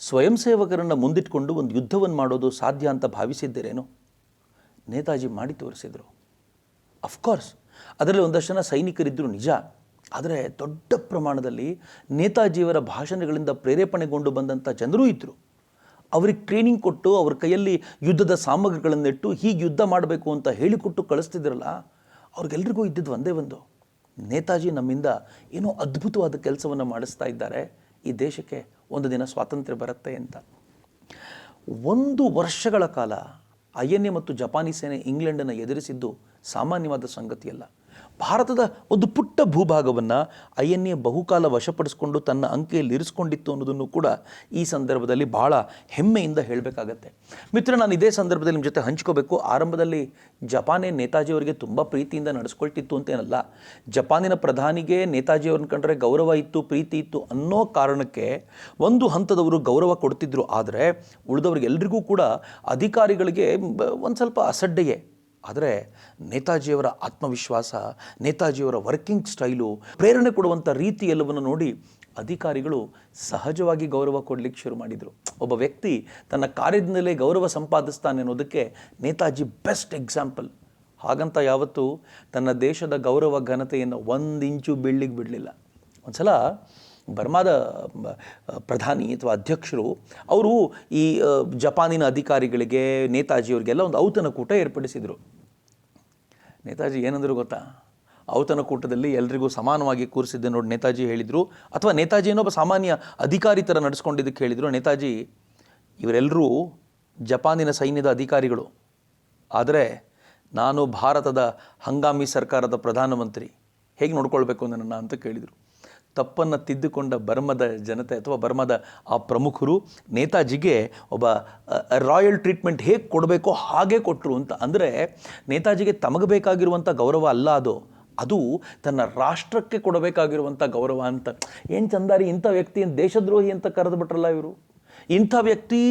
ಸ್ವಯಂ ಸೇವಕರನ್ನು ಮುಂದಿಟ್ಕೊಂಡು ಒಂದು ಯುದ್ಧವನ್ನು ಮಾಡೋದು ಸಾಧ್ಯ ಅಂತ ಭಾವಿಸಿದ್ದೀರೇನೋ? ನೇತಾಜಿ ಮಾಡಿ ತೋರಿಸಿದರು. ಅಫ್ಕೋರ್ಸ್ ಅದರಲ್ಲಿ ಒಂದಷ್ಟು ಜನ ಸೈನಿಕರಿದ್ದರು ನಿಜ, ಆದರೆ ದೊಡ್ಡ ಪ್ರಮಾಣದಲ್ಲಿ ನೇತಾಜಿಯವರ ಭಾಷಣಗಳಿಂದ ಪ್ರೇರೇಪಣೆಗೊಂಡು ಬಂದಂಥ ಜನರೂ ಇದ್ದರು. ಅವ್ರಿಗೆ ಟ್ರೈನಿಂಗ್ ಕೊಟ್ಟು ಅವ್ರ ಕೈಯಲ್ಲಿ ಯುದ್ಧದ ಸಾಮಗ್ರಿಗಳನ್ನಿಟ್ಟು ಹೀಗೆ ಯುದ್ಧ ಮಾಡಬೇಕು ಅಂತ ಹೇಳಿಕೊಟ್ಟು ಕಳಿಸ್ತಿದ್ರಲ್ಲ, ಅವ್ರಿಗೆಲ್ರಿಗೂ ಇದ್ದಿದ್ದು ಒಂದೇ ಒಂದು, ನೇತಾಜಿ ನಮ್ಮಿಂದ ಏನೋ ಅದ್ಭುತವಾದ ಕೆಲಸವನ್ನು ಮಾಡಿಸ್ತಾ ಇದ್ದಾರೆ, ಈ ದೇಶಕ್ಕೆ ಒಂದು ದಿನ ಸ್ವಾತಂತ್ರ್ಯ ಬರುತ್ತೆ ಅಂತ. 1 ವರ್ಷಗಳ ಕಾಲ INA ಮತ್ತು ಜಪಾನಿ ಸೇನೆ ಇಂಗ್ಲೆಂಡನ್ನು ಎದುರಿಸಿದ್ದು ಸಾಮಾನ್ಯವಾದ ಸಂಗತಿಯಲ್ಲ. ಭಾರತದ ಒಂದು ಪುಟ್ಟ ಭೂಭಾಗವನ್ನು INA ಬಹುಕಾಲ ವಶಪಡಿಸಿಕೊಂಡು ತನ್ನ ಅಂಕೆಯಲ್ಲಿ ಇರಿಸ್ಕೊಂಡಿತ್ತು ಅನ್ನೋದನ್ನು ಕೂಡ ಈ ಸಂದರ್ಭದಲ್ಲಿ ಭಾಳ ಹೆಮ್ಮೆಯಿಂದ ಹೇಳಬೇಕಾಗತ್ತೆ. ಮಿತ್ರ, ನಾನು ಇದೇ ಸಂದರ್ಭದಲ್ಲಿ ನಿಮ್ಮ ಜೊತೆ ಹಂಚ್ಕೋಬೇಕು. ಆರಂಭದಲ್ಲಿ ಜಪಾನೇ ನೇತಾಜಿಯವರಿಗೆ ತುಂಬ ಪ್ರೀತಿಯಿಂದ ನಡೆಸ್ಕೊಳ್ತಿತ್ತು ಅಂತೇನಲ್ಲ. ಜಪಾನಿನ ಪ್ರಧಾನಿಗೆ ನೇತಾಜಿಯವ್ರನ್ನ ಕಂಡ್ರೆ ಗೌರವ ಇತ್ತು, ಪ್ರೀತಿ ಇತ್ತು ಅನ್ನೋ ಕಾರಣಕ್ಕೆ ಒಂದು ಹಂತದವರು ಗೌರವ ಕೊಡ್ತಿದ್ರು. ಆದರೆ ಉಳಿದವ್ರಿಗೆಲ್ರಿಗೂ ಕೂಡ ಅಧಿಕಾರಿಗಳಿಗೆ ಒಂದು ಸ್ವಲ್ಪ ಅಸಡ್ಡೆಯೇ. ಆದರೆ ನೇತಾಜಿಯವರ ಆತ್ಮವಿಶ್ವಾಸ, ನೇತಾಜಿಯವರ ವರ್ಕಿಂಗ್ ಸ್ಟೈಲು, ಪ್ರೇರಣೆ ಕೊಡುವಂಥ ರೀತಿ ಎಲ್ಲವನ್ನು ನೋಡಿ ಅಧಿಕಾರಿಗಳು ಸಹಜವಾಗಿ ಗೌರವ ಕೊಡಲಿಕ್ಕೆ ಶುರು ಮಾಡಿದರು. ಒಬ್ಬ ವ್ಯಕ್ತಿ ತನ್ನ ಕಾರ್ಯದಿಂದಲೇ ಗೌರವ ಸಂಪಾದಿಸ್ತಾನೆ ಅನ್ನೋದಕ್ಕೆ ನೇತಾಜಿ ಬೆಸ್ಟ್ ಎಕ್ಸಾಂಪಲ್. ಹಾಗಂತ ಯಾವತ್ತೂ ತನ್ನ ದೇಶದ ಗೌರವ ಘನತೆಯನ್ನು 1 ಇಂಚು ಬೀಳಲಿಕ್ಕೆ ಬಿಡಲಿಲ್ಲ. ಒಂದು ಸಲ ಬರ್ಮಾದ ಪ್ರಧಾನಿ ಅಥವಾ ಅಧ್ಯಕ್ಷರು ಅವರು ಈ ಜಪಾನಿನ ಅಧಿಕಾರಿಗಳಿಗೆ, ನೇತಾಜಿಯವರಿಗೆಲ್ಲ ಒಂದು ಔತಣಕೂಟ ಏರ್ಪಡಿಸಿದರು. ನೇತಾಜಿ ಏನಂದ್ರು ಗೊತ್ತಾ? ಔತಣಕೂಟದಲ್ಲಿ ಎಲ್ರಿಗೂ ಸಮಾನವಾಗಿ ಕೂರಿಸಿದ್ದೆ ನೋಡಿ ನೇತಾಜಿ ಹೇಳಿದರು, ಅಥವಾ ನೇತಾಜಿ ಏನೊಬ್ಬ ಸಾಮಾನ್ಯ ಅಧಿಕಾರಿ ಥರ ನಡೆಸ್ಕೊಂಡಿದ್ದಕ್ಕೆ ಹೇಳಿದರು, ನೇತಾಜಿ ಇವರೆಲ್ಲರೂ ಜಪಾನಿನ ಸೈನ್ಯದ ಅಧಿಕಾರಿಗಳು, ಆದರೆ ನಾನು ಭಾರತದ ಹಂಗಾಮಿ ಸರ್ಕಾರದ ಪ್ರಧಾನಮಂತ್ರಿ, ಹೇಗೆ ನೋಡ್ಕೊಳ್ಬೇಕು ನನ್ನನ್ನು ಅಂತ ಕೇಳಿದರು. ತಪ್ಪನ್ನು ತಿದ್ದುಕೊಂಡ ಬರ್ಮದ ಜನತೆ ಅಥವಾ ಬರ್ಮದ ಆ ಪ್ರಮುಖರು ನೇತಾಜಿಗೆ ಒಬ್ಬ ರಾಯಲ್ ಟ್ರೀಟ್ಮೆಂಟ್ ಹೇಗೆ ಕೊಡಬೇಕೋ ಹಾಗೆ ಕೊಟ್ಟರು ಅಂತ. ಅಂದರೆ ನೇತಾಜಿಗೆ ತಮಗೆ ಬೇಕಾಗಿರುವಂಥ ಗೌರವ ಅಲ್ಲ ಅದು ತನ್ನ ರಾಷ್ಟ್ರಕ್ಕೆ ಕೊಡಬೇಕಾಗಿರುವಂಥ ಗೌರವ ಅಂತ. ಏನು ಚಂದಾರಿ, ಇಂಥ ವ್ಯಕ್ತಿ ದೇಶದ್ರೋಹಿ ಅಂತ ಕರೆದು ಬಿಟ್ರಲ್ಲ ಇವರು. ಇಂಥ ವ್ಯಕ್ತಿ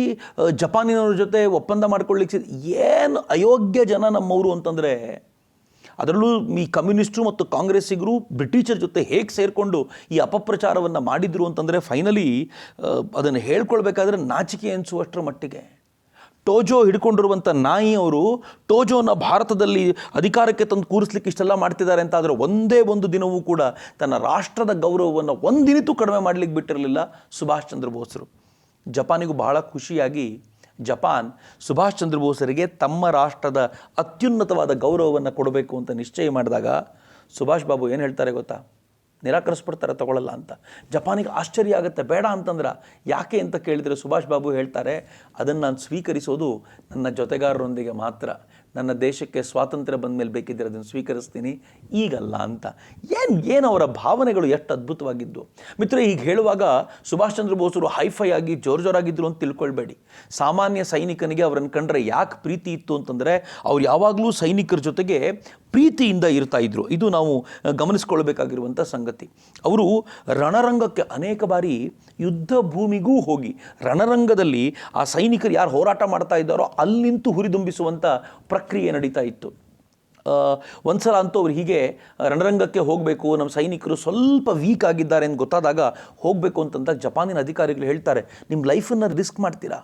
ಜಪಾನಿನವ್ರ ಜೊತೆ ಒಪ್ಪಂದ ಮಾಡ್ಕೊಳ್ಳಿಕ್ಕೆ ಏನು ಅಯೋಗ್ಯ ಜನ ನಮ್ಮವರು ಅಂತಂದರೆ, ಅದರಲ್ಲೂ ಈ ಕಮ್ಯುನಿಸ್ಟರು ಮತ್ತು ಕಾಂಗ್ರೆಸ್ಸಿಗರು ಬ್ರಿಟಿಷರ ಜೊತೆ ಹೇಗೆ ಸೇರಿಕೊಂಡು ಈ ಅಪಪ್ರಚಾರವನ್ನು ಮಾಡಿದರು ಅಂತಂದರೆ ಫೈನಲಿ ಅದನ್ನು ಹೇಳ್ಕೊಳ್ಬೇಕಾದ್ರೆ ನಾಚಿಕೆ ಅನಿಸುವಷ್ಟರ ಮಟ್ಟಿಗೆ ಟೋಜೋ ಹಿಡ್ಕೊಂಡಿರುವಂಥ ನಾಯಿ ಅವರು ಟೋಜೋನ ಭಾರತದಲ್ಲಿ ಅಧಿಕಾರಕ್ಕೆ ತಂದು ಕೂರಿಸ್ಲಿಕ್ಕೆ ಇಷ್ಟೆಲ್ಲ ಮಾಡ್ತಿದ್ದಾರೆ ಅಂತ. ಆದರೆ ಒಂದೇ ಒಂದು ದಿನವೂ ಕೂಡ ತನ್ನ ರಾಷ್ಟ್ರದ ಗೌರವವನ್ನು ಒಂದಿನಿತೂ ಕಡಿಮೆ ಮಾಡಲಿಕ್ಕೆ ಬಿಟ್ಟಿರಲಿಲ್ಲ ಸುಭಾಷ್ ಚಂದ್ರ ಬೋಸರು. ಜಪಾನಿಗೂ ಬಹಳ ಖುಷಿಯಾಗಿ ಜಪಾನ್ ಸುಭಾಷ್ ಚಂದ್ರ ಬೋಸರಿಗೆ ತಮ್ಮ ರಾಷ್ಟ್ರದ ಅತ್ಯುನ್ನತವಾದ ಗೌರವವನ್ನು ಕೊಡಬೇಕು ಅಂತ ನಿಶ್ಚಯ ಮಾಡಿದಾಗ ಸುಭಾಷ್ ಬಾಬು ಏನು ಹೇಳ್ತಾರೆ ಗೊತ್ತಾ? ನಿರಾಕರಿಸ್ಬಿಡ್ತಾರೆ, ತಗೊಳ್ಳಲ್ಲ ಅಂತ. ಜಪಾನಿಗೆ ಆಶ್ಚರ್ಯ ಆಗುತ್ತೆ. ಬೇಡ ಅಂತಂದ್ರೆ ಯಾಕೆ ಅಂತ ಕೇಳಿದರೆ ಸುಭಾಷ್ ಬಾಬು ಹೇಳ್ತಾರೆ, ಅದನ್ನು ನಾನು ಸ್ವೀಕರಿಸೋದು ನನ್ನ ಜೊತೆಗಾರರೊಂದಿಗೆ ಮಾತ್ರ. ನನ್ನ ದೇಶಕ್ಕೆ ಸ್ವಾತಂತ್ರ್ಯ ಬಂದ ಮೇಲೆ ಬೇಕಿದ್ದರೆ ಅದನ್ನು ಸ್ವೀಕರಿಸ್ತೀನಿ, ಈಗಲ್ಲ ಅಂತ. ಏನು ಅವರ ಭಾವನೆಗಳು ಎಷ್ಟು ಅದ್ಭುತವಾಗಿದ್ದು ಮಿತ್ರ. ಈಗ ಹೇಳುವಾಗ ಸುಭಾಷ್ ಚಂದ್ರ ಬೋಸರು ಹೈಫೈ ಆಗಿ ಜೋರಾಗಿದ್ದರು ಅಂತ ತಿಳ್ಕೊಳ್ಬೇಡಿ. ಸಾಮಾನ್ಯ ಸೈನಿಕನಿಗೆ ಅವರನ್ನು ಕಂಡ್ರೆ ಯಾಕೆ ಪ್ರೀತಿ ಇತ್ತು ಅಂತಂದರೆ, ಅವ್ರು ಯಾವಾಗಲೂ ಸೈನಿಕರ ಜೊತೆಗೆ ಪ್ರೀತಿಯಿಂದ ಇರ್ತಾ ಇದ್ರು. ಇದು ನಾವು ಗಮನಿಸ್ಕೊಳ್ಬೇಕಾಗಿರುವಂಥ ಸಂಗತಿ. ಅವರು ರಣರಂಗಕ್ಕೆ ಅನೇಕ ಬಾರಿ ಯುದ್ಧ ಭೂಮಿಗೂ ಹೋಗಿ ರಣರಂಗದಲ್ಲಿ ಆ ಸೈನಿಕರು ಯಾರು ಹೋರಾಟ ಮಾಡ್ತಾ ಇದ್ದಾರೋ ಅಲ್ಲಿ ನಿಂತು ಹುರಿದುಂಬಿಸುವಂಥ ಪ್ರಕ್ರಿಯೆ ನಡೀತಾ ಇತ್ತು. ಒಂದ್ಸಲ ಅಂತೂ ಅವ್ರು ಹೀಗೆ ರಣರಂಗಕ್ಕೆ ಹೋಗಬೇಕು, ನಮ್ಮ ಸೈನಿಕರು ಸ್ವಲ್ಪ ವೀಕ್ ಆಗಿದ್ದಾರೆ ಅಂತ ಗೊತ್ತಾದಾಗ ಹೋಗಬೇಕು ಅಂತಂದಾಗ ಜಪಾನಿನ ಅಧಿಕಾರಿಗಳು ಹೇಳ್ತಾರೆ, ನಿಮ್ಮ ಲೈಫನ್ನು ರಿಸ್ಕ್ ಮಾಡ್ತೀರಾ?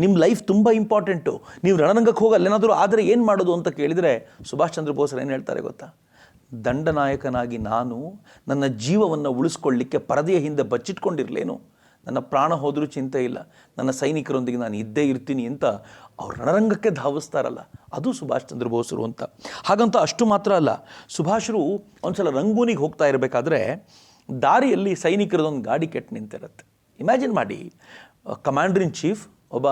ನಿಮ್ಮ ಲೈಫ್ ತುಂಬ ಇಂಪಾರ್ಟೆಂಟು, ನೀವು ರಣರಂಗಕ್ಕೆ ಹೋಗಿ ಅಲ್ಲೇನಾದರೂ ಆದರೆ ಏನು ಮಾಡೋದು ಅಂತ ಕೇಳಿದರೆ ಸುಭಾಷ್ ಚಂದ್ರ ಬೋಸರು ಏನು ಹೇಳ್ತಾರೆ ಗೊತ್ತಾ? ದಂಡನಾಯಕನಾಗಿ ನಾನು ನನ್ನ ಜೀವವನ್ನು ಉಳಿಸ್ಕೊಳ್ಳಿಕ್ಕೆ ಪರದೆಯ ಹಿಂದೆ ಬಚ್ಚಿಟ್ಕೊಂಡಿರಲೇನು, ನನ್ನ ಪ್ರಾಣ ಹೋದರೂ ಚಿಂತೆ ಇಲ್ಲ, ನನ್ನ ಸೈನಿಕರೊಂದಿಗೆ ನಾನು ಇದ್ದೇ ಇರ್ತೀನಿ ಅಂತ ಅವ್ರು ರಣರಂಗಕ್ಕೆ ಧಾವಿಸ್ತಾರಲ್ಲ, ಅದು ಸುಭಾಷ್ ಚಂದ್ರ ಬೋಸರು ಅಂತ. ಹಾಗಂತ ಅಷ್ಟು ಮಾತ್ರ ಅಲ್ಲ, ಸುಭಾಷರು ಒಂದ್ಸಲ ರಂಗೂನಿಗೆ ಹೋಗ್ತಾ ಇರಬೇಕಾದ್ರೆ ದಾರಿಯಲ್ಲಿ ಸೈನಿಕರದೊಂದು ಗಾಡಿ ಕೆಟ್ಟು ನಿಂತಿರುತ್ತೆ. ಇಮ್ಯಾಜಿನ್ ಮಾಡಿ, ಕಮಾಂಡರ್ ಇನ್ ಚೀಫ್ ಒಬ್ಬ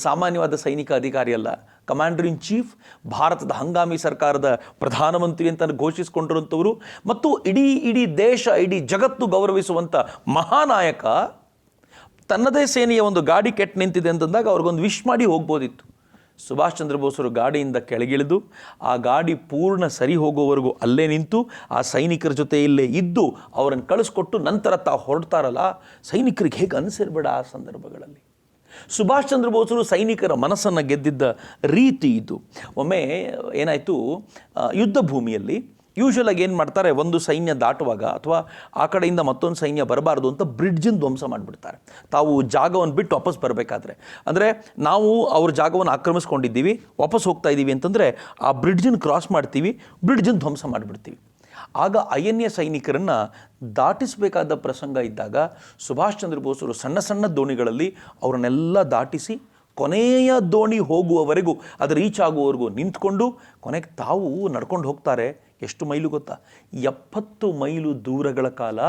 ಸಾಮಾನ್ಯವಾದ ಸೈನಿಕ ಅಧಿಕಾರಿ ಅಲ್ಲ, ಕಮಾಂಡರ್ ಇನ್ ಚೀಫ್, ಭಾರತದ ಹಂಗಾಮಿ ಸರ್ಕಾರದ ಪ್ರಧಾನಮಂತ್ರಿ ಅಂತ ಘೋಷಿಸಿಕೊಂಡಿರುವಂಥವರು ಮತ್ತು ಇಡೀ ದೇಶ, ಇಡೀ ಜಗತ್ತು ಗೌರವಿಸುವಂಥ ಮಹಾನಾಯಕ ತನ್ನದೇ ಸೇನೆಯ ಒಂದು ಗಾಡಿ ಕೆಟ್ಟು ನಿಂತಿದೆ ಅಂತಂದಾಗ ಅವ್ರಿಗೊಂದು ವಿಶ್ ಮಾಡಿ ಹೋಗ್ಬೋದಿತ್ತು. ಸುಭಾಷ್ ಚಂದ್ರ ಬೋಸರು ಗಾಡಿಯಿಂದ ಕೆಳಗಿಳಿದು ಆ ಗಾಡಿ ಪೂರ್ಣ ಸರಿ ಹೋಗೋವರೆಗೂ ಅಲ್ಲೇ ನಿಂತು ಆ ಸೈನಿಕರ ಜೊತೆ ಇಲ್ಲೇ ಇದ್ದು ಅವರನ್ನು ಕಳಿಸ್ಕೊಟ್ಟು ನಂತರ ತಾವು ಹೊರಡ್ತಾರಲ್ಲ, ಸೈನಿಕರಿಗೆ ಹೇಗೆ ಅನಿಸಿರ್ಬೇಡ ಆ ಸಂದರ್ಭಗಳಲ್ಲಿ. ಸುಭಾಷ್ ಚಂದ್ರ ಬೋಸರು ಸೈನಿಕರ ಮನಸ್ಸನ್ನು ಗೆದ್ದಿದ್ದ ರೀತಿ ಇದು. ಒಮ್ಮೆ ಏನಾಯಿತು, ಯುದ್ಧ ಭೂಮಿಯಲ್ಲಿ ಯೂಶ್ವಲಾಗಿ ಏನು ಮಾಡ್ತಾರೆ, ಒಂದು ಸೈನ್ಯ ದಾಟುವಾಗ ಅಥವಾ ಆ ಕಡೆಯಿಂದ ಮತ್ತೊಂದು ಸೈನ್ಯ ಬರಬಾರ್ದು ಅಂತ ಬ್ರಿಡ್ಜನ್ನು ಧ್ವಂಸ ಮಾಡಿಬಿಡ್ತಾರೆ, ತಾವು ಜಾಗವನ್ನು ಬಿಟ್ಟು ವಾಪಸ್ ಬರಬೇಕಾದ್ರೆ. ಅಂದರೆ ನಾವು ಅವ್ರ ಜಾಗವನ್ನು ಆಕ್ರಮಿಸ್ಕೊಂಡಿದ್ದೀವಿ, ವಾಪಸ್ ಹೋಗ್ತಾ ಇದ್ದೀವಿ ಅಂತಂದರೆ ಆ ಬ್ರಿಡ್ಜನ್ನು ಕ್ರಾಸ್ ಮಾಡ್ತೀವಿ, ಬ್ರಿಡ್ಜನ್ನು ಧ್ವಂಸ ಮಾಡಿಬಿಡ್ತೀವಿ. ಆಗ ಅಯನ್ಯ ಸೈನಿಕರನ್ನು ದಾಟಿಸಬೇಕಾದ ಪ್ರಸಂಗ ಇದ್ದಾಗ ಸುಭಾಷ್ ಚಂದ್ರ ಬೋಸರು ಸಣ್ಣ ಸಣ್ಣ ದೋಣಿಗಳಲ್ಲಿ ಅವರನ್ನೆಲ್ಲ ದಾಟಿಸಿ ಕೊನೆಯ ದೋಣಿ ಹೋಗುವವರೆಗೂ, ಅದು ರೀಚ್ ಆಗುವವರೆಗೂ ನಿಂತ್ಕೊಂಡು ಕೊನೆಗೆ ತಾವು ನಡ್ಕೊಂಡು ಹೋಗ್ತಾರೆ. ಎಷ್ಟು ಮೈಲು ಗೊತ್ತಾ? 70 ಮೈಲು ದೂರಗಳ ಕಾಲ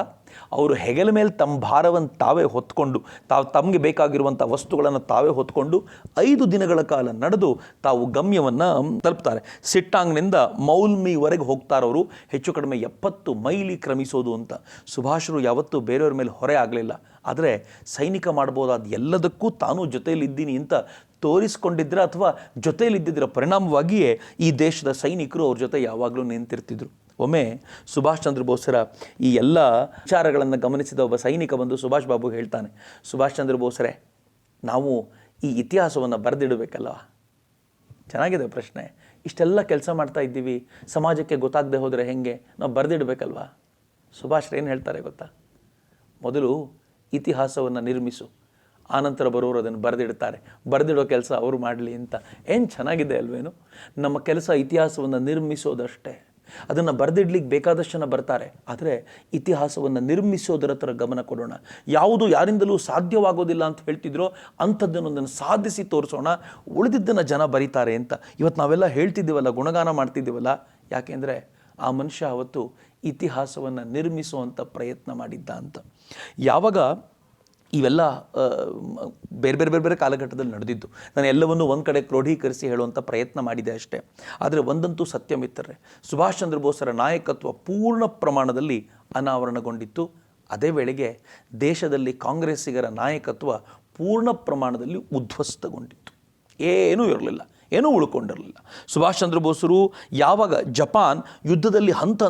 ಅವರು ಹೆಗಲ ಮೇಲೆ ತಮ್ಮ ಭಾರವನ್ನು ತಾವೇ ಹೊತ್ಕೊಂಡು, ತಮಗೆ ಬೇಕಾಗಿರುವಂಥ ವಸ್ತುಗಳನ್ನು ತಾವೇ ಹೊತ್ಕೊಂಡು 5 ದಿನಗಳ ಕಾಲ ನಡೆದು ತಾವು ಗಮ್ಯವನ್ನು ತಲುಪ್ತಾರೆ. ಸಿಟ್ಟಾಂಗ್ನಿಂದ ಮೌಲ್ಮಿವರೆಗೆ ಹೋಗ್ತಾರವರು. ಹೆಚ್ಚು ಕಡಿಮೆ 70 ಮೈಲಿ ಕ್ರಮಿಸೋದು ಅಂತ. ಸುಭಾಷರು ಯಾವತ್ತೂ ಬೇರೆಯವ್ರ ಮೇಲೆ ಹೊರೆ ಆಗಲಿಲ್ಲ. ಆದರೆ ಸೈನಿಕ ಮಾಡ್ಬೋದಾದ ಎಲ್ಲದಕ್ಕೂ ತಾನೂ ಜೊತೆಯಲ್ಲಿದ್ದೀನಿ ಅಂತ ತೋರಿಸ್ಕೊಂಡಿದ್ರೆ ಅಥವಾ ಜೊತೆಯಲ್ಲಿದ್ದಿದ್ದರ ಪರಿಣಾಮವಾಗಿಯೇ ಈ ದೇಶದ ಸೈನಿಕರು ಅವ್ರ ಜೊತೆ ಯಾವಾಗಲೂ ನಿಂತಿರ್ತಿದ್ರು. ಒಮ್ಮೆ ಸುಭಾಷ್ ಚಂದ್ರ ಬೋಸರ ಈ ಎಲ್ಲ ವಿಚಾರಗಳನ್ನು ಗಮನಿಸಿದ ಒಬ್ಬ ಸೈನಿಕ ಬಂದು ಸುಭಾಷ್ ಬಾಬು ಹೇಳ್ತಾನೆ, ಸುಭಾಷ್ ಚಂದ್ರ ಬೋಸರೇ, ನಾವು ಈ ಇತಿಹಾಸವನ್ನು ಬರೆದಿಡಬೇಕಲ್ಲ. ಚೆನ್ನಾಗಿದೆ ಪ್ರಶ್ನೆ. ಇಷ್ಟೆಲ್ಲ ಕೆಲಸ ಮಾಡ್ತಾ ಇದ್ದೀವಿ, ಸಮಾಜಕ್ಕೆ ಗೊತ್ತಾಗದೆ ಹೋದರೆ ಹೇಗೆ? ನಾವು ಬರೆದಿಡಬೇಕಲ್ವಾ? ಸುಭಾಷ್ ಏನು ಹೇಳ್ತಾರೆ ಗೊತ್ತಾ? ಮೊದಲು ಇತಿಹಾಸವನ್ನು ನಿರ್ಮಿಸು, ಆನಂತರ ಬರೋರು ಅದನ್ನು ಬರೆದಿಡ್ತಾರೆ. ಬರೆದಿಡೋ ಕೆಲಸ ಅವರು ಮಾಡಲಿ ಅಂತ. ಏನು ಚೆನ್ನಾಗಿದೆ ಅಲ್ವೇನು? ನಮ್ಮ ಕೆಲಸ ಇತಿಹಾಸವನ್ನು ನಿರ್ಮಿಸೋದಷ್ಟೇ. ಅದನ್ನು ಬರೆದಿಡ್ಲಿಕ್ಕೆ ಬೇಕಾದಷ್ಟು ಜನ ಬರ್ತಾರೆ, ಆದರೆ ಇತಿಹಾಸವನ್ನು ನಿರ್ಮಿಸೋದರ ಹತ್ರ ಗಮನ ಕೊಡೋಣ. ಯಾವುದು ಯಾರಿಂದಲೂ ಸಾಧ್ಯವಾಗೋದಿಲ್ಲ ಅಂತ ಹೇಳ್ತಿದ್ರೋ ಅಂಥದ್ದನ್ನೊಂದನ್ನು ಸಾಧಿಸಿ ತೋರಿಸೋಣ, ಉಳಿದಿದ್ದನ್ನು ಜನ ಬರೀತಾರೆ ಅಂತ. ಇವತ್ತು ನಾವೆಲ್ಲ ಹೇಳ್ತಿದ್ದೀವಲ್ಲ, ಗುಣಗಾನ ಮಾಡ್ತಿದ್ದೀವಲ್ಲ, ಯಾಕೆಂದರೆ ಆ ಮನುಷ್ಯ ಅವತ್ತು ಇತಿಹಾಸವನ್ನು ನಿರ್ಮಿಸುವಂಥ ಪ್ರಯತ್ನ ಮಾಡಿದ್ದ ಅಂತ. ಯಾವಾಗ ಇವೆಲ್ಲ ಬೇರೆ ಬೇರೆ ಬೇರೆ ಬೇರೆ ಕಾಲಘಟ್ಟದಲ್ಲಿ ನಡೆದಿದ್ದು, ನಾನು ಎಲ್ಲವನ್ನೂ ಒಂದು ಕಡೆ ಕ್ರೋಢೀಕರಿಸಿ ಹೇಳುವಂಥ ಪ್ರಯತ್ನ ಮಾಡಿದೆ ಅಷ್ಟೇ. ಆದರೆ ಒಂದಂತೂ ಸತ್ಯ ಮಿತ್ರರೇ, ಸುಭಾಷ್ ಚಂದ್ರ ಬೋಸರ ನಾಯಕತ್ವ ಪೂರ್ಣ ಪ್ರಮಾಣದಲ್ಲಿ ಅನಾವರಣಗೊಂಡಿತ್ತು. ಅದೇ ವೇಳೆಗೆ ದೇಶದಲ್ಲಿ ಕಾಂಗ್ರೆಸ್ಸಿಗರ ನಾಯಕತ್ವ ಪೂರ್ಣ ಪ್ರಮಾಣದಲ್ಲಿ ಉದ್ಧ್ವಸ್ತಗೊಂಡಿತ್ತು. ಏನೂ ಇರಲಿಲ್ಲ, ಏನೂ ಉಳ್ಕೊಂಡಿರಲಿಲ್ಲ. ಸುಭಾಷ್ ಚಂದ್ರ ಬೋಸರು ಯಾವಾಗ ಜಪಾನ್ ಯುದ್ಧದಲ್ಲಿ ಹಂತ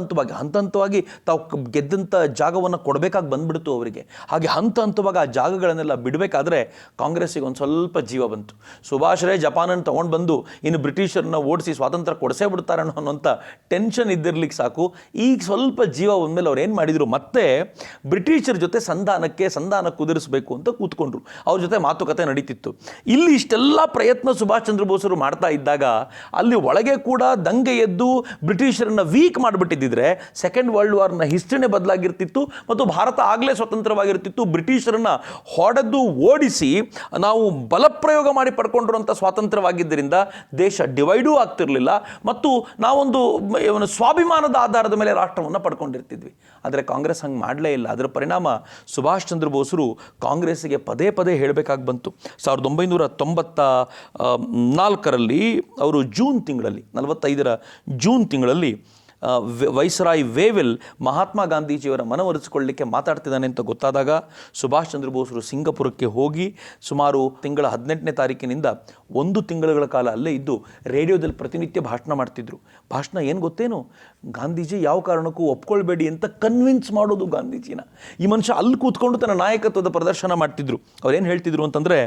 ಹಂತವಾಗಿ ತಾವು ಗೆದ್ದಂಥ ಜಾಗವನ್ನು ಕೊಡಬೇಕಾಗಿ ಬಂದ್ಬಿಡ್ತು ಅವರಿಗೆ, ಹಾಗೆ ಹಂತವಾಗಿ ಆ ಜಾಗಗಳನ್ನೆಲ್ಲ ಬಿಡಬೇಕಾದ್ರೆ ಕಾಂಗ್ರೆಸ್ಸಿಗೆ ಒಂದು ಸ್ವಲ್ಪ ಜೀವ ಬಂತು. ಸುಭಾಷರೇ ಜಪಾನನ್ನು ತೊಗೊಂಡು ಬಂದು ಇನ್ನು ಬ್ರಿಟಿಷರನ್ನ ಓಡಿಸಿ ಸ್ವಾತಂತ್ರ್ಯ ಕೊಡಿಸೇ ಬಿಡ್ತಾರೆ ಅನ್ನೋಂಥ ಟೆನ್ಷನ್ ಇದ್ದಿರ್ಲಿಕ್ಕೆ ಸಾಕು. ಈಗ ಸ್ವಲ್ಪ ಜೀವ ಬಂದಮೇಲೆ ಅವ್ರು ಏನು ಮಾಡಿದರು, ಮತ್ತೆ ಬ್ರಿಟಿಷರ ಜೊತೆ ಸಂಧಾನ ಕುದುರಿಸಬೇಕು ಅಂತ ಕೂತ್ಕೊಂಡ್ರು. ಅವ್ರ ಜೊತೆ ಮಾತುಕತೆ ನಡೀತಿತ್ತು. ಇಲ್ಲಿ ಇಷ್ಟೆಲ್ಲ ಪ್ರಯತ್ನ ಸುಭಾಷ್ ಚಂದ್ರ ಬೋಸರು ಮಾಡ್ತಾ ಇದ್ದಾಗ ಅಲ್ಲಿ ಒಳಗೆ ಕೂಡ ದಂಗೆ ಎದ್ದು ಬ್ರಿಟಿಷರನ್ನ ವೀಕ್ ಮಾಡಿಬಿಟ್ಟಿದ್ದರೆ ಸೆಕೆಂಡ್ ವರ್ಲ್ಡ್ ವಾರ್ನ ಹಿಸ್ಟ್ರಿನೇ ಬದಲಾಗಿರ್ತಿತ್ತು ಮತ್ತು ಭಾರತ ಆಗಲೇ ಸ್ವತಂತ್ರವಾಗಿರ್ತಿತ್ತು. ಬ್ರಿಟಿಷರನ್ನ ಹೊಡೆದು ಓಡಿಸಿ ನಾವು ಬಲಪ್ರಯೋಗ ಮಾಡಿ ಪಡ್ಕೊಂಡಿರುವಂಥ ಸ್ವಾತಂತ್ರ್ಯವಾಗಿದ್ದರಿಂದ ದೇಶ ಡಿವೈಡೂ ಆಗ್ತಿರಲಿಲ್ಲ ಮತ್ತು ನಾವೊಂದು ಸ್ವಾಭಿಮಾನದ ಆಧಾರದ ಮೇಲೆ ರಾಷ್ಟ್ರವನ್ನು ಪಡ್ಕೊಂಡಿರ್ತಿದ್ವಿ. ಆದರೆ ಕಾಂಗ್ರೆಸ್ ಹಂಗೆ ಮಾಡಲೇ ಇಲ್ಲ. ಅದರ ಪರಿಣಾಮ ಸುಭಾಷ್ ಚಂದ್ರ ಬೋಸರು ಕಾಂಗ್ರೆಸ್ಸಿಗೆ ಪದೇ ಪದೇ ಹೇಳಬೇಕಾಗಿ ಬಂತು. 1994ರಲ್ಲಿ ಅವರು ಜೂನ್ ತಿಂಗಳಲ್ಲಿ 45ರ ಜೂನ್ ತಿಂಗಳಲ್ಲಿ ವೈಸ್ರಾಯ್ ವೇವೆಲ್ ಮಹಾತ್ಮ ಗಾಂಧೀಜಿಯವರ ಮನವೊಲಿಸಿಕೊಳ್ಳಲಿಕ್ಕೆ ಮಾತಾಡ್ತಿದ್ದಾನೆ ಅಂತ ಗೊತ್ತಾದಾಗ ಸುಭಾಷ್ ಚಂದ್ರ ಬೋಸರು ಸಿಂಗಪುರಕ್ಕೆ ಹೋಗಿ ಸುಮಾರು ತಿಂಗಳ 18ನೇ ತಾರೀಕಿನಿಂದ 1 ತಿಂಗಳ ಕಾಲ ಅಲ್ಲೇ ಇದ್ದು ರೇಡಿಯೋದಲ್ಲಿ ಪ್ರತಿನಿತ್ಯ ಭಾಷಣ ಮಾಡ್ತಿದ್ರು. ಭಾಷಣ ಏನು ಗೊತ್ತೇನು, ಗಾಂಧೀಜಿ ಯಾವ ಕಾರಣಕ್ಕೂ ಒಪ್ಕೊಳ್ಬೇಡಿ ಅಂತ ಕನ್ವಿನ್ಸ್ ಮಾಡೋದು ಗಾಂಧೀಜಿನ. ಈ ಮನುಷ್ಯ ಅಲ್ಲಿ ಕೂತ್ಕೊಂಡು ತನ್ನ ನಾಯಕತ್ವದ ಪ್ರದರ್ಶನ ಮಾಡ್ತಿದ್ರು. ಅವ್ರೇನು ಹೇಳ್ತಿದ್ರು ಅಂತಂದರೆ,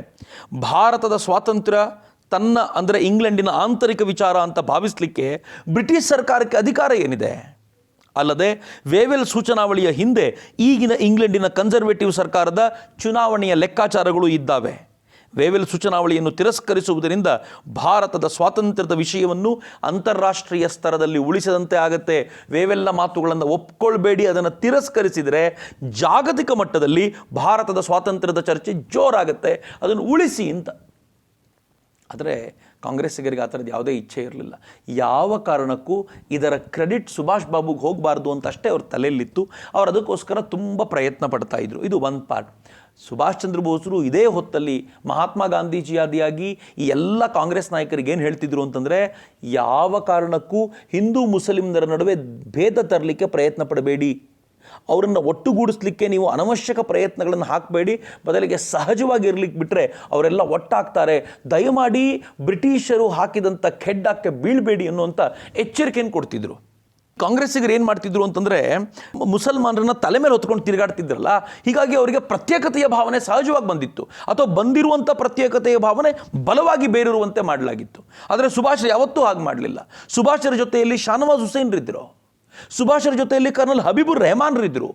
ಭಾರತದ ಸ್ವಾತಂತ್ರ್ಯ ತನ್ನ ಅಂದರೆ ಇಂಗ್ಲೆಂಡಿನ ಆಂತರಿಕ ವಿಚಾರ ಅಂತ ಭಾವಿಸಲಿಕ್ಕೆ ಬ್ರಿಟಿಷ್ ಸರ್ಕಾರಕ್ಕೆ ಅಧಿಕಾರ ಏನಿದೆ? ಅಲ್ಲದೆ ವೇವೆಲ್ ಸೂಚನಾವಳಿಯ ಹಿಂದೆ ಈಗಿನ ಇಂಗ್ಲೆಂಡಿನ ಕನ್ಸರ್ವೇಟಿವ್ ಸರ್ಕಾರದ ಚುನಾವಣೆಯ ಲೆಕ್ಕಾಚಾರಗಳು ಇದ್ದಾವೆ. ವೇವೆಲ್ ಸೂಚನಾವಳಿಯನ್ನು ತಿರಸ್ಕರಿಸುವುದರಿಂದ ಭಾರತದ ಸ್ವಾತಂತ್ರ್ಯದ ವಿಷಯವನ್ನು ಅಂತಾರಾಷ್ಟ್ರೀಯ ಸ್ತರದಲ್ಲಿ ಉಳಿಸದಂತೆ ಆಗುತ್ತೆ. ವೇವೆಲ್ನ ಮಾತುಗಳನ್ನು ಒಪ್ಕೊಳ್ಬೇಡಿ, ಅದನ್ನು ತಿರಸ್ಕರಿಸಿದರೆ ಜಾಗತಿಕ ಮಟ್ಟದಲ್ಲಿ ಭಾರತದ ಸ್ವಾತಂತ್ರ್ಯದ ಚರ್ಚೆ ಜೋರಾಗುತ್ತೆ, ಅದನ್ನು ಉಳಿಸಿ ಅಂತ. ಆದರೆ ಕಾಂಗ್ರೆಸ್ಸಿಗರಿಗೆ ಆ ಥರದ್ದು ಯಾವುದೇ ಇಚ್ಛೆ ಇರಲಿಲ್ಲ. ಯಾವ ಕಾರಣಕ್ಕೂ ಇದರ ಕ್ರೆಡಿಟ್ ಸುಭಾಷ್ ಬಾಬುಗೆ ಹೋಗಬಾರ್ದು ಅಂತ ಅಷ್ಟೇ ಅವ್ರ ತಲೆಯಲ್ಲಿತ್ತು. ಅವರು ಅದಕ್ಕೋಸ್ಕರ ತುಂಬ ಪ್ರಯತ್ನ ಪಡ್ತಾಯಿದ್ರು. ಇದು ಒಂದು ಪಾರ್ಟ್. ಸುಭಾಷ್ ಚಂದ್ರ ಬೋಸರು ಇದೇ ಹೊತ್ತಲ್ಲಿ ಮಹಾತ್ಮ ಗಾಂಧೀಜಿ ಆದಿಯಾಗಿ ಈ ಎಲ್ಲ ಕಾಂಗ್ರೆಸ್ ನಾಯಕರಿಗೆ ಏನು ಹೇಳ್ತಿದ್ರು ಅಂತಂದರೆ, ಯಾವ ಕಾರಣಕ್ಕೂ ಹಿಂದೂ ಮುಸ್ಲಿಮರ ನಡುವೆ ಭೇದ ತರಲಿಕ್ಕೆ ಪ್ರಯತ್ನ ಪಡಬೇಡಿ, ಅವರನ್ನು ಒಟ್ಟುಗೂಡಿಸ್ಲಿಕ್ಕೆ ನೀವು ಅನವಶ್ಯಕ ಪ್ರಯತ್ನಗಳನ್ನು ಹಾಕಬೇಡಿ, ಬದಲಿಗೆ ಸಹಜವಾಗಿ ಇರಲಿಕ್ಕೆ ಬಿಟ್ಟರೆ ಅವರೆಲ್ಲ ಒಟ್ಟಾಗ್ತಾರೆ, ದಯಮಾಡಿ ಬ್ರಿಟಿಷರು ಹಾಕಿದಂಥ ಖೆಡ್ಡಕ್ಕೆ ಬೀಳಬೇಡಿ ಅನ್ನುವಂಥ ಎಚ್ಚರಿಕೆಯನ್ನು ಕೊಡ್ತಿದ್ರು. ಕಾಂಗ್ರೆಸ್ಸಿಗರು ಏನು ಮಾಡ್ತಿದ್ರು ಅಂತಂದರೆ, ಮುಸಲ್ಮಾನರನ್ನ ತಲೆ ಮೇಲೆ ಹೊತ್ಕೊಂಡು ತಿರುಗಾಡ್ತಿದ್ರಲ್ಲ, ಹೀಗಾಗಿ ಅವರಿಗೆ ಪ್ರತ್ಯೇಕತೆಯ ಭಾವನೆ ಸಹಜವಾಗಿ ಬಂದಿತ್ತು, ಅಥವಾ ಬಂದಿರುವಂಥ ಪ್ರತ್ಯೇಕತೆಯ ಭಾವನೆ ಬಲವಾಗಿ ಬೇರಿರುವಂತೆ ಮಾಡಲಾಗಿತ್ತು. ಆದರೆ ಸುಭಾಷ್ ಯಾವತ್ತೂ ಹಾಗೆ ಮಾಡಲಿಲ್ಲ. ಸುಭಾಷರ ಜೊತೆಯಲ್ಲಿ ಶಾನವಾಜ್ ಹುಸೇನ್ರಿದ್ದರು. ಸುಭಾಷರ ಜೊತೆಯಲ್ಲಿ ಕರ್ನಲ್ ಹಬೀಬುರ್ ರೆಹಮಾನ್ರಿದ್ದರು.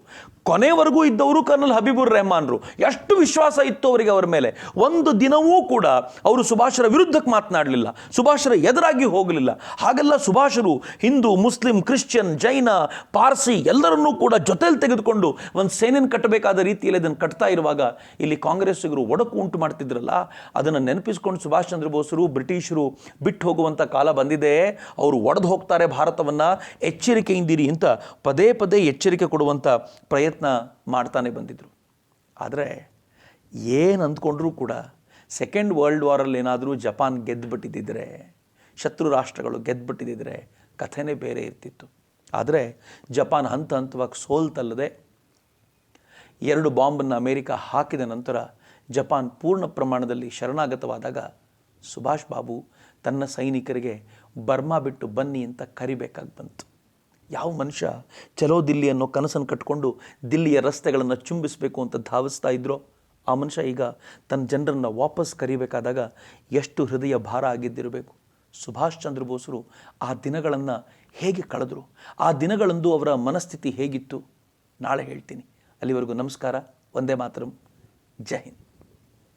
ಕೊನೆವರೆಗೂ ಇದ್ದವರು ಕರ್ನಲ್ ಹಬೀಬುರ್ ರೆಹಮಾನ್ರು. ಎಷ್ಟು ವಿಶ್ವಾಸ ಇತ್ತು ಅವರಿಗೆ ಅವರ ಮೇಲೆ. ಒಂದು ದಿನವೂ ಕೂಡ ಅವರು ಸುಭಾಷರ ವಿರುದ್ಧಕ್ಕೆ ಮಾತನಾಡಲಿಲ್ಲ, ಸುಭಾಷರ ಎದುರಾಗಿ ಹೋಗಲಿಲ್ಲ. ಹಾಗೆಲ್ಲ ಸುಭಾಷರು ಹಿಂದೂ, ಮುಸ್ಲಿಂ, ಕ್ರಿಶ್ಚಿಯನ್, ಜೈನ, ಪಾರ್ಸಿ ಎಲ್ಲರನ್ನೂ ಕೂಡ ಜೊತೆಯಲ್ಲಿ ತೆಗೆದುಕೊಂಡು ಒಂದು ಸೇನೆಯನ್ನು ಕಟ್ಟಬೇಕಾದ ರೀತಿಯಲ್ಲಿ ಅದನ್ನು ಕಟ್ತಾ ಇರುವಾಗ ಇಲ್ಲಿ ಕಾಂಗ್ರೆಸ್ಸಿಗರು ಒಡಕು ಉಂಟು ಮಾಡ್ತಿದ್ರಲ್ಲ, ಅದನ್ನು ನೆನಪಿಸ್ಕೊಂಡು ಸುಭಾಷ್ ಚಂದ್ರ ಬೋಸರು ಬ್ರಿಟಿಷರು ಬಿಟ್ಟು ಹೋಗುವಂಥ ಕಾಲ ಬಂದಿದೆ. ಅವರು ಒಡೆದು ಹೋಗ್ತಾರೆ ಭಾರತವನ್ನು, ಎಚ್ಚರಿಕೆಯಿಂದಿರಿ ಅಂತ ಪದೇ ಪದೇ ಎಚ್ಚರಿಕೆ ಕೊಡುವಂಥ ಪ್ರಯತ್ನ ಮಾಡ್ತಾನೆ ಬಂದಿದ್ದರು. ಆದರೆ ಏನು ಅಂದ್ಕೊಂಡ್ರೂ ಕೂಡ ಸೆಕೆಂಡ್ ವರ್ಲ್ಡ್ ವಾರಲ್ಲಿ ಏನಾದರೂ ಜಪಾನ್ ಗೆದ್ದುಬಿಟ್ಟಿದ್ದರೆ, ಶತ್ರು ರಾಷ್ಟ್ರಗಳು ಗೆದ್ದುಬಿಟ್ಟಿದ್ದರೆ ಕಥೆನೇ ಬೇರೆ ಇರ್ತಿತ್ತು. ಆದರೆ ಜಪಾನ್ ಹಂತ ಹಂತವಾಗಿ ಸೋಲ್ತಲ್ಲದೆ 2 ಬಾಂಬನ್ನು ಅಮೇರಿಕ ಹಾಕಿದ ನಂತರ ಜಪಾನ್ ಪೂರ್ಣ ಪ್ರಮಾಣದಲ್ಲಿ ಶರಣಾಗತವಾದಾಗ ಸುಭಾಷ್ ಬಾಬು ತನ್ನ ಸೈನಿಕರಿಗೆ ಬರ್ಮಾ ಬಿಟ್ಟು ಬನ್ನಿ ಅಂತ ಕರಿಬೇಕಾಗಿ ಬಂತು. ಯಾವ ಮನುಷ್ಯ ಚಲೋ ದಿಲ್ಲಿ ಅನ್ನೋ ಕನಸನ್ನು ಕಟ್ಕೊಂಡು ದಿಲ್ಲಿಯ ರಸ್ತೆಗಳನ್ನು ಚುಂಬಿಸಬೇಕು ಅಂತ ಧಾವಿಸ್ತಾ ಇದ್ರೋ ಆ ಮನುಷ್ಯ ಈಗ ತನ್ನ ಜನರನ್ನು ವಾಪಸ್ ಕರಿಬೇಕಾದಾಗ ಎಷ್ಟು ಹೃದಯ ಭಾರ ಆಗಿದ್ದಿರಬೇಕು. ಸುಭಾಷ್ ಚಂದ್ರ ಬೋಸರು ಆ ದಿನಗಳನ್ನು ಹೇಗೆ ಕಳೆದರು, ಆ ದಿನಗಳಂದು ಅವರ ಮನಸ್ಥಿತಿ ಹೇಗಿತ್ತು, ನಾಳೆ ಹೇಳ್ತೀನಿ. ಅಲ್ಲಿವರೆಗೂ ನಮಸ್ಕಾರ. ವಂದೇ ಮಾತರಂ. ಜೈ ಹಿಂದ್.